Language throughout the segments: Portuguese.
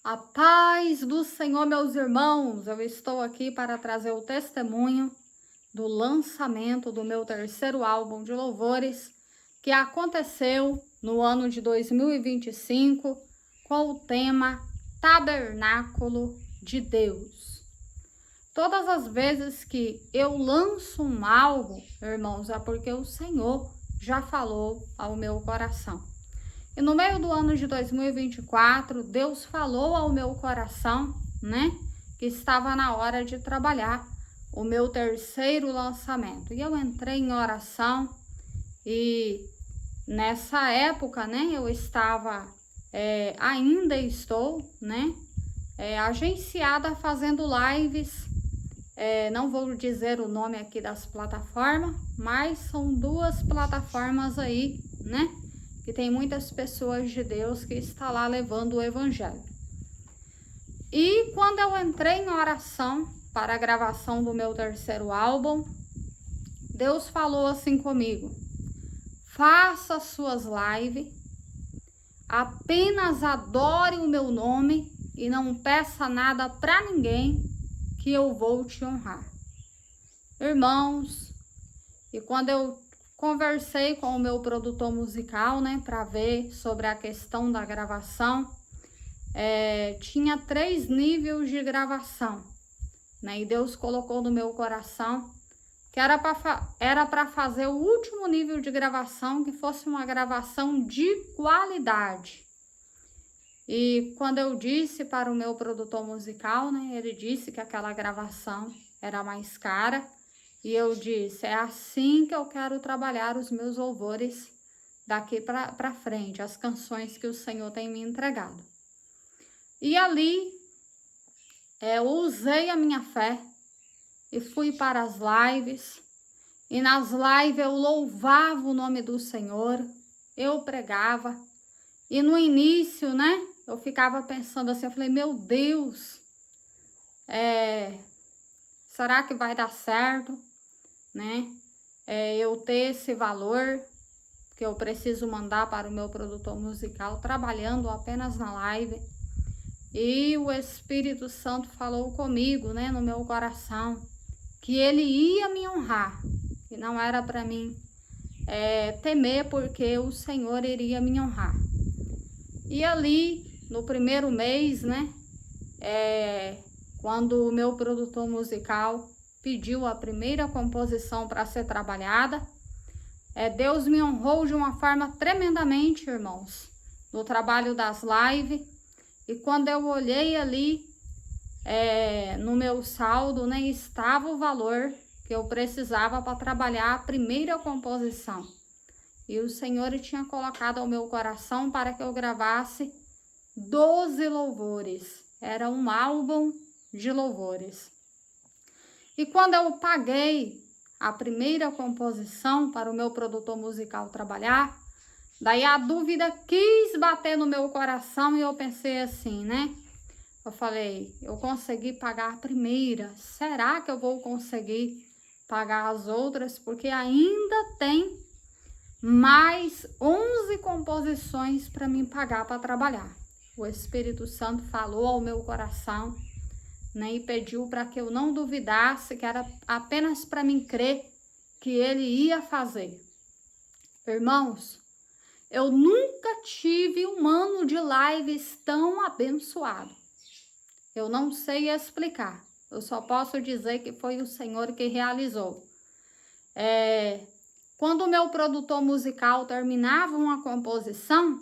A paz do Senhor, meus irmãos, eu estou aqui para trazer o testemunho do lançamento do meu terceiro álbum de louvores, que aconteceu no ano de 2025, com o tema Tabernáculo de Deus. Todas as vezes que eu lanço um álbum, irmãos, é porque o Senhor já falou ao meu coração. E no meio do ano de 2024, Deus falou ao meu coração, que estava na hora de trabalhar o meu terceiro lançamento. E eu entrei em oração e nessa época, eu estava, ainda estou, agenciada fazendo lives. Não vou dizer o nome aqui das plataformas, mas são duas plataformas aí, que tem muitas pessoas de Deus que está lá levando o evangelho. E quando eu entrei em oração para a gravação do meu terceiro álbum, Deus falou assim comigo: faça suas lives, apenas adore o meu nome e não peça nada para ninguém, que eu vou te honrar. Irmãos, e quando eu conversei com o meu produtor musical, para ver sobre a questão da gravação, tinha 3 níveis de gravação, e Deus colocou no meu coração que era para fazer o último nível de gravação, que fosse uma gravação de qualidade. E quando eu disse para o meu produtor musical, ele disse que aquela gravação era mais cara. E eu disse, é assim que eu quero trabalhar os meus louvores daqui para frente, as canções que o Senhor tem me entregado. E ali, eu usei a minha fé e fui para as lives. E nas lives eu louvava o nome do Senhor, eu pregava. E no início, eu ficava pensando assim, eu falei, meu Deus, será que vai dar certo? Eu ter esse valor que eu preciso mandar para o meu produtor musical, trabalhando apenas na live. E o Espírito Santo falou comigo, no meu coração, que ele ia me honrar, que não era para mim temer, porque o Senhor iria me honrar. E ali, no primeiro mês, quando o meu produtor musical pediu a primeira composição para ser trabalhada, Deus me honrou de uma forma tremendamente, irmãos, no trabalho das lives. E quando eu olhei ali no meu saldo, estava o valor que eu precisava para trabalhar a primeira composição. E o Senhor tinha colocado ao meu coração para que eu gravasse 12 louvores. Era um álbum de louvores. E quando eu paguei a primeira composição para o meu produtor musical trabalhar, daí a dúvida quis bater no meu coração e eu pensei assim, Eu falei, eu consegui pagar a primeira, será que eu vou conseguir pagar as outras? Porque ainda tem mais 11 composições para mim pagar para trabalhar. O Espírito Santo falou ao meu coração, e pediu para que eu não duvidasse, que era apenas para mim crer que ele ia fazer. Irmãos, eu nunca tive um ano de lives tão abençoado. Eu não sei explicar, eu só posso dizer que foi o Senhor que realizou. Quando o meu produtor musical terminava uma composição,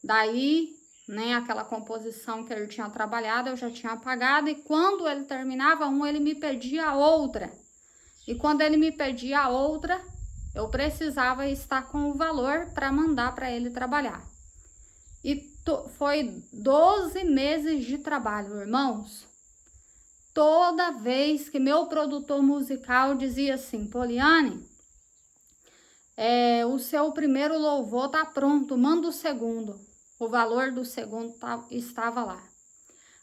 daí, aquela composição que ele tinha trabalhado, eu já tinha apagado, e quando ele terminava ele me pedia outra. E quando ele me pedia outra, eu precisava estar com o valor para mandar para ele trabalhar. E foi 12 meses de trabalho, irmãos. Toda vez que meu produtor musical dizia assim, Poliane, o seu primeiro louvor tá pronto, manda o segundo. O valor do segundo estava lá.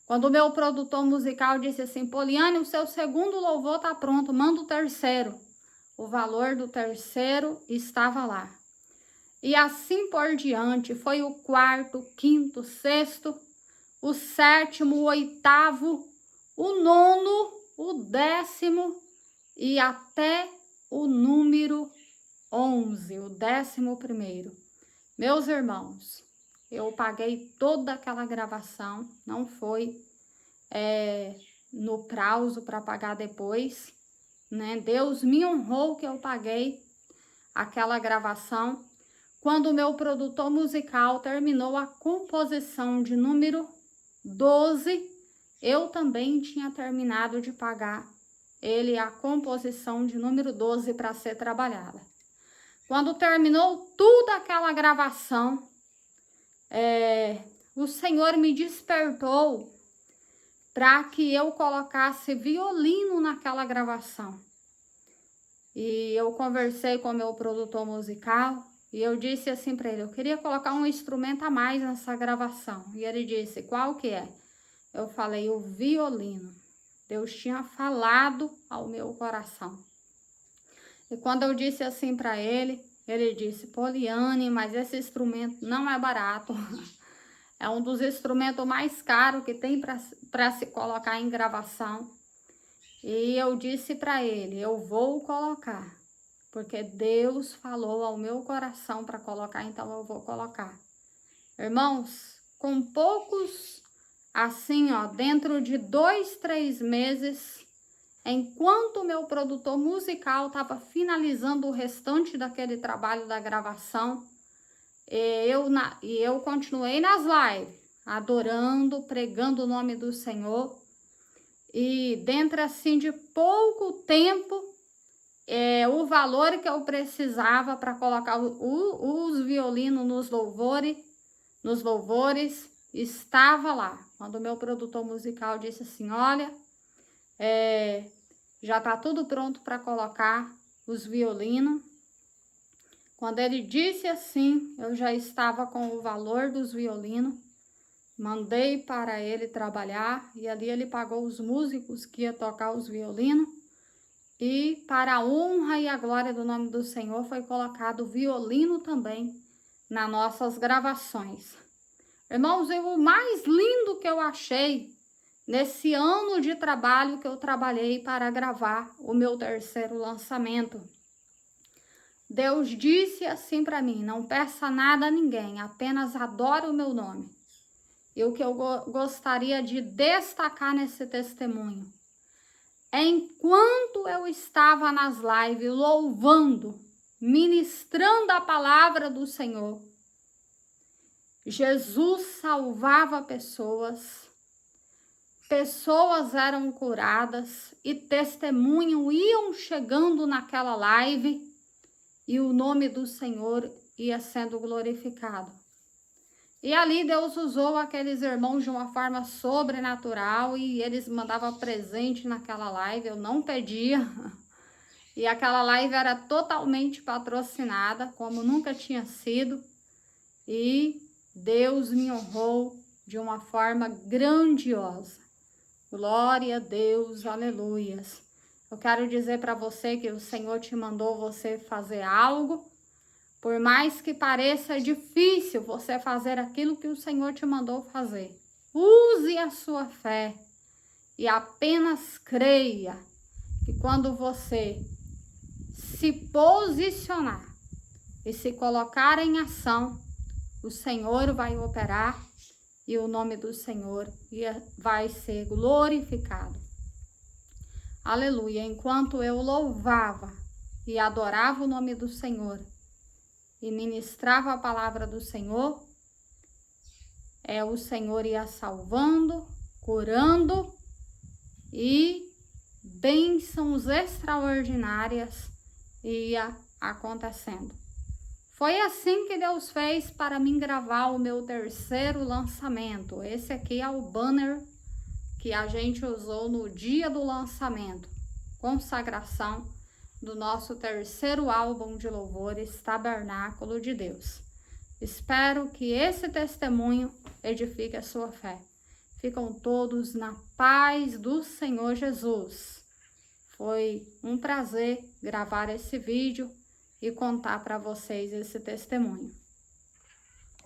Quando o meu produtor musical disse assim, Poliane, o seu segundo louvor tá pronto, manda o terceiro. O valor do terceiro estava lá. E assim por diante, foi o quarto, quinto, sexto. o 7º, o 8º, o 9º, o 10º e até o número 11, o 11º. Meus irmãos, eu paguei toda aquela gravação, não foi no prazo para pagar depois, né? Deus me honrou que eu paguei aquela gravação. Quando o meu produtor musical terminou a composição de número 12, eu também tinha terminado de pagar ele a composição de número 12 para ser trabalhada. Quando terminou toda aquela gravação, o Senhor me despertou para que eu colocasse violino naquela gravação. E eu conversei com o meu produtor musical e eu disse assim para ele, eu queria colocar um instrumento a mais nessa gravação. E ele disse, qual que é? Eu falei, o violino. Deus tinha falado ao meu coração. E quando eu disse assim para ele, ele disse, Poliane, mas esse instrumento não é barato. É um dos instrumentos mais caros que tem para se colocar em gravação. E eu disse para ele, eu vou colocar, porque Deus falou ao meu coração para colocar, então eu vou colocar. Irmãos, com poucos, assim, ó, dentro de 2, 3 meses, enquanto o meu produtor musical estava finalizando o restante daquele trabalho da gravação, eu continuei nas lives, adorando, pregando o nome do Senhor. E dentro assim de pouco tempo, o valor que eu precisava para colocar os violinos nos louvores estava lá. Quando o meu produtor musical disse assim, olha, já está tudo pronto para colocar os violinos. Quando ele disse assim, eu já estava com o valor dos violinos. Mandei para ele trabalhar e ali ele pagou os músicos que iam tocar os violinos. E para a honra e a glória do nome do Senhor foi colocado o violino também nas nossas gravações. Irmãos, o mais lindo que eu achei nesse ano de trabalho que eu trabalhei para gravar o meu 3º lançamento. Deus disse assim para mim, não peça nada a ninguém, apenas adore o meu nome. E o que eu gostaria de destacar nesse testemunho, enquanto eu estava nas lives louvando, ministrando a palavra do Senhor, Jesus salvava pessoas eram curadas e testemunhos iam chegando naquela live e o nome do Senhor ia sendo glorificado. E ali Deus usou aqueles irmãos de uma forma sobrenatural e eles mandavam presente naquela live, eu não pedia. E aquela live era totalmente patrocinada, como nunca tinha sido. E Deus me honrou de uma forma grandiosa. Glória a Deus, aleluias. Eu quero dizer para você que o Senhor te mandou você fazer algo. Por mais que pareça difícil você fazer aquilo que o Senhor te mandou fazer, use a sua fé e apenas creia que quando você se posicionar e se colocar em ação, o Senhor vai operar e o nome do Senhor vai ser glorificado. Aleluia! Enquanto eu louvava e adorava o nome do Senhor, e ministrava a palavra do Senhor, o Senhor ia salvando, curando e bênçãos extraordinárias ia acontecendo. Foi assim que Deus fez para mim gravar o meu 3º lançamento. Esse aqui é o banner que a gente usou no dia do lançamento, consagração do nosso 3º álbum de louvores, Tabernáculo de Deus. Espero que esse testemunho edifique a sua fé. Ficam todos na paz do Senhor Jesus. Foi um prazer gravar esse vídeo e contar para vocês esse testemunho.